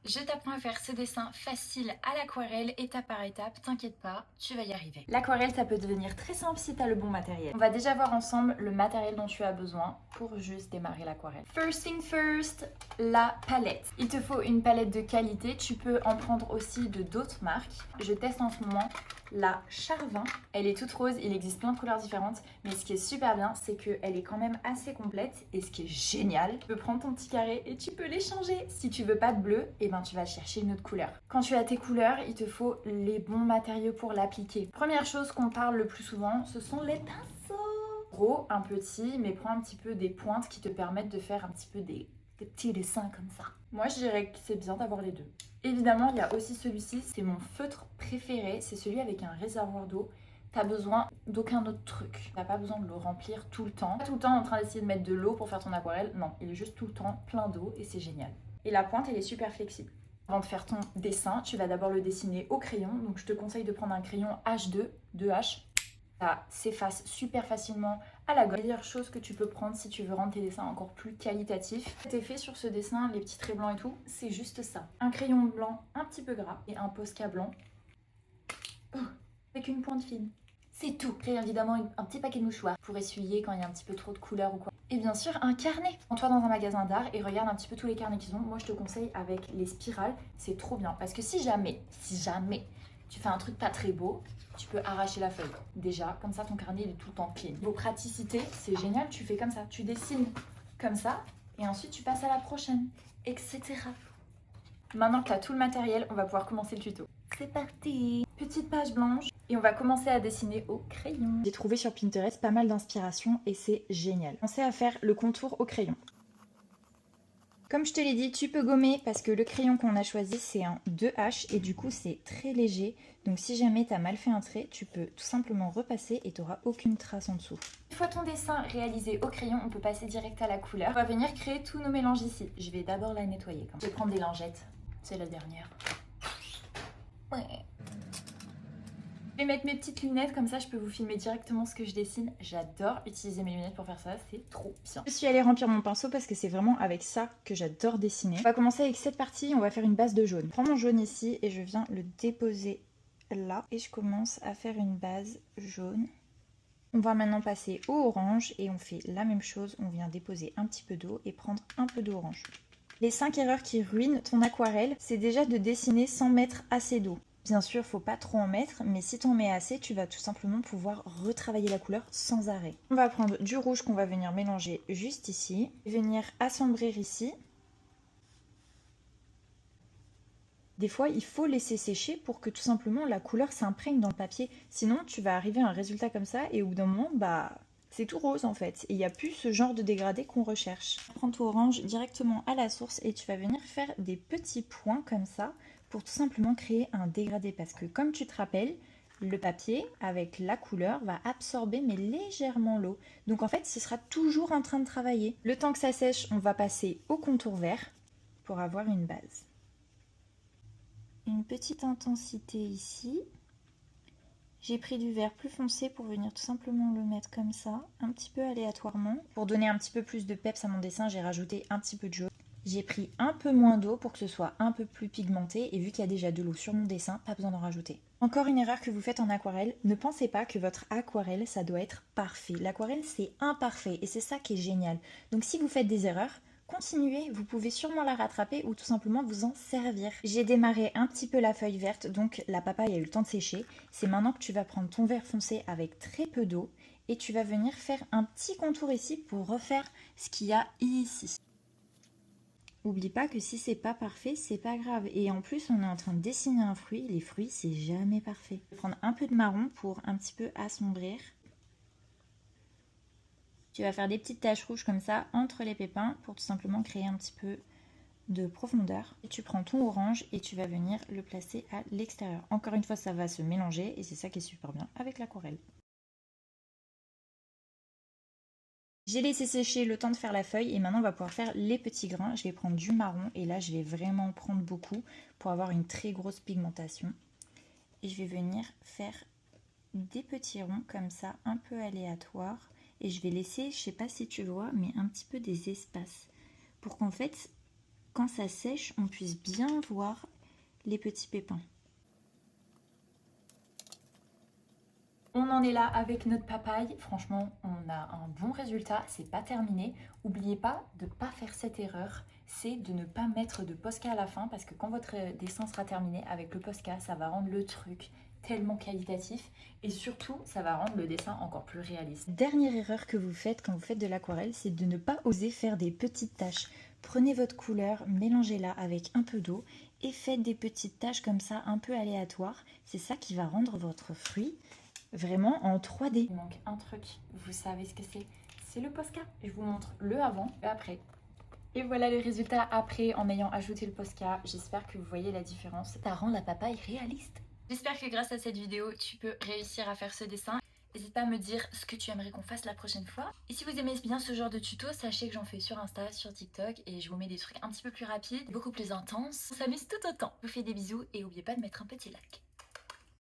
Je t'apprends à faire ce dessin facile à l'aquarelle, étape par étape, t'inquiète pas, tu vas y arriver. L'aquarelle, ça peut devenir très simple si t'as le bon matériel. On va déjà voir ensemble le matériel dont tu as besoin pour juste démarrer l'aquarelle. First thing first, la palette. Il te faut une palette de qualité, tu peux en prendre aussi de d'autres marques. Je teste en ce moment la Charvin. Elle est toute rose, il existe plein de couleurs différentes, mais ce qui est super bien, c'est qu'elle est quand même assez complète et ce qui est génial, tu peux prendre ton petit carré et tu peux les changer. Si tu veux pas de bleu, et ben tu vas chercher une autre couleur. Quand tu as tes couleurs, il te faut les bons matériaux pour l'appliquer. Première chose qu'on parle le plus souvent, ce sont les pinceaux. Gros, un petit, mais prends un petit peu des pointes qui te permettent de faire un petit peu des petits dessins comme ça. Moi, je dirais que c'est bien d'avoir les deux. Évidemment, il y a aussi celui-ci, c'est mon feutre préféré, c'est celui avec un réservoir d'eau. T'as besoin d'aucun autre truc. T'as pas besoin de le remplir tout le temps. Pas tout le temps en train d'essayer de mettre de l'eau pour faire ton aquarelle. Non, il est juste tout le temps plein d'eau et c'est génial. Et la pointe, elle est super flexible. Avant de faire ton dessin, tu vas d'abord le dessiner au crayon. Donc je te conseille de prendre un crayon H2, 2H. Ça s'efface super facilement à la gomme. La meilleure chose que tu peux prendre si tu veux rendre tes dessins encore plus qualitatifs. Cet effet sur ce dessin, les petits traits blancs et tout, c'est juste ça. Un crayon blanc un petit peu gras et un Posca blanc avec une pointe fine. C'est tout. Crée évidemment un petit paquet de mouchoirs pour essuyer quand il y a un petit peu trop de couleur ou quoi. Et bien sûr, un carnet. Prends-toi dans un magasin d'art et regarde un petit peu tous les carnets qu'ils ont. Moi, je te conseille avec les spirales. C'est trop bien. Parce que si jamais tu fais un truc pas très beau, tu peux arracher la feuille. Déjà, comme ça, ton carnet il est tout le temps clean. Vos praticités, c'est génial. Tu fais comme ça. Tu dessines comme ça et ensuite tu passes à la prochaine, etc. Maintenant que tu as tout le matériel, on va pouvoir commencer le tuto. C'est parti! Petite page blanche et on va commencer à dessiner au crayon. J'ai trouvé sur Pinterest pas mal d'inspiration et c'est génial. Commencez à faire le contour au crayon. Comme je te l'ai dit, tu peux gommer parce que le crayon qu'on a choisi c'est un 2H et du coup c'est très léger. Donc si jamais tu as mal fait un trait, tu peux tout simplement repasser et tu n'auras aucune trace en dessous. Une fois ton dessin réalisé au crayon, on peut passer direct à la couleur. On va venir créer tous nos mélanges ici. Je vais d'abord la nettoyer. Je vais prendre des lingettes, c'est la dernière. Ouais. Je vais mettre mes petites lunettes, comme ça je peux vous filmer directement ce que je dessine. J'adore utiliser mes lunettes pour faire ça, c'est trop bien. Je suis allée remplir mon pinceau parce que c'est vraiment avec ça que j'adore dessiner. On va commencer avec cette partie, on va faire une base de jaune. Je prends mon jaune ici et je viens le déposer là. Et je commence à faire une base jaune. On va maintenant passer au orange et on fait la même chose. On vient déposer un petit peu d'eau et prendre un peu d'orange. Les 5 erreurs qui ruinent ton aquarelle, c'est déjà de dessiner sans mettre assez d'eau. Bien sûr, faut pas trop en mettre, mais si tu en mets assez, tu vas tout simplement pouvoir retravailler la couleur sans arrêt. On va prendre du rouge qu'on va venir mélanger juste ici, venir assombrir ici. Des fois, il faut laisser sécher pour que tout simplement la couleur s'imprègne dans le papier. Sinon, tu vas arriver à un résultat comme ça et au bout d'un moment, c'est tout rose en fait. Et il n'y a plus ce genre de dégradé qu'on recherche. Prends ton orange directement à la source et tu vas venir faire des petits points comme ça pour tout simplement créer un dégradé. Parce que comme tu te rappelles, le papier avec la couleur va absorber mais légèrement l'eau. Donc en fait, ce sera toujours en train de travailler. Le temps que ça sèche, on va passer au contour vert pour avoir une base. Une petite intensité ici. J'ai pris du vert plus foncé pour venir tout simplement le mettre comme ça, un petit peu aléatoirement. Pour donner un petit peu plus de peps à mon dessin, j'ai rajouté un petit peu de jaune. J'ai pris un peu moins d'eau pour que ce soit un peu plus pigmenté et vu qu'il y a déjà de l'eau sur mon dessin, pas besoin d'en rajouter. Encore une erreur que vous faites en aquarelle, ne pensez pas que votre aquarelle, ça doit être parfait. L'aquarelle, c'est imparfait et c'est ça qui est génial. Donc si vous faites des erreurs, continuez, vous pouvez sûrement la rattraper ou tout simplement vous en servir. J'ai démarré un petit peu la feuille verte, donc la papaye a eu le temps de sécher. C'est maintenant que tu vas prendre ton vert foncé avec très peu d'eau et tu vas venir faire un petit contour ici pour refaire ce qu'il y a ici. N'oublie pas que si c'est pas parfait, c'est pas grave. Et en plus, on est en train de dessiner un fruit. Les fruits, c'est jamais parfait. Je vais prendre un peu de marron pour un petit peu assombrir. Tu vas faire des petites taches rouges comme ça entre les pépins pour tout simplement créer un petit peu de profondeur. Et tu prends ton orange et tu vas venir le placer à l'extérieur. Encore une fois, ça va se mélanger et c'est ça qui est super bien avec l'aquarelle. J'ai laissé sécher le temps de faire la feuille et maintenant on va pouvoir faire les petits grains. Je vais prendre du marron et là je vais vraiment prendre beaucoup pour avoir une très grosse pigmentation. Et je vais venir faire des petits ronds comme ça, un peu aléatoires. Et je vais laisser, je sais pas si tu vois, mais un petit peu des espaces. Pour qu'en fait, quand ça sèche, on puisse bien voir les petits pépins. On en est là avec notre papaye. Franchement, on a un bon résultat. C'est pas terminé. N'oubliez pas de ne pas faire cette erreur. C'est de ne pas mettre de Posca à la fin parce que quand votre dessin sera terminé avec le Posca, ça va rendre le truc tellement qualitatif et surtout, ça va rendre le dessin encore plus réaliste. Dernière erreur que vous faites quand vous faites de l'aquarelle, c'est de ne pas oser faire des petites taches. Prenez votre couleur, mélangez-la avec un peu d'eau et faites des petites taches comme ça un peu aléatoires. C'est ça qui va rendre votre fruit vraiment en 3D. Il manque un truc, vous savez ce que c'est le Posca. Je vous montre le avant et après. Et voilà le résultat après en ayant ajouté le Posca. J'espère que vous voyez la différence. Ça rend la papaye réaliste. J'espère que grâce à cette vidéo, tu peux réussir à faire ce dessin. N'hésite pas à me dire ce que tu aimerais qu'on fasse la prochaine fois. Et si vous aimez bien ce genre de tuto, sachez que j'en fais sur Insta, sur TikTok et je vous mets des trucs un petit peu plus rapides, beaucoup plus intenses. On s'amuse tout autant. Je vous fais des bisous et n'oubliez pas de mettre un petit like.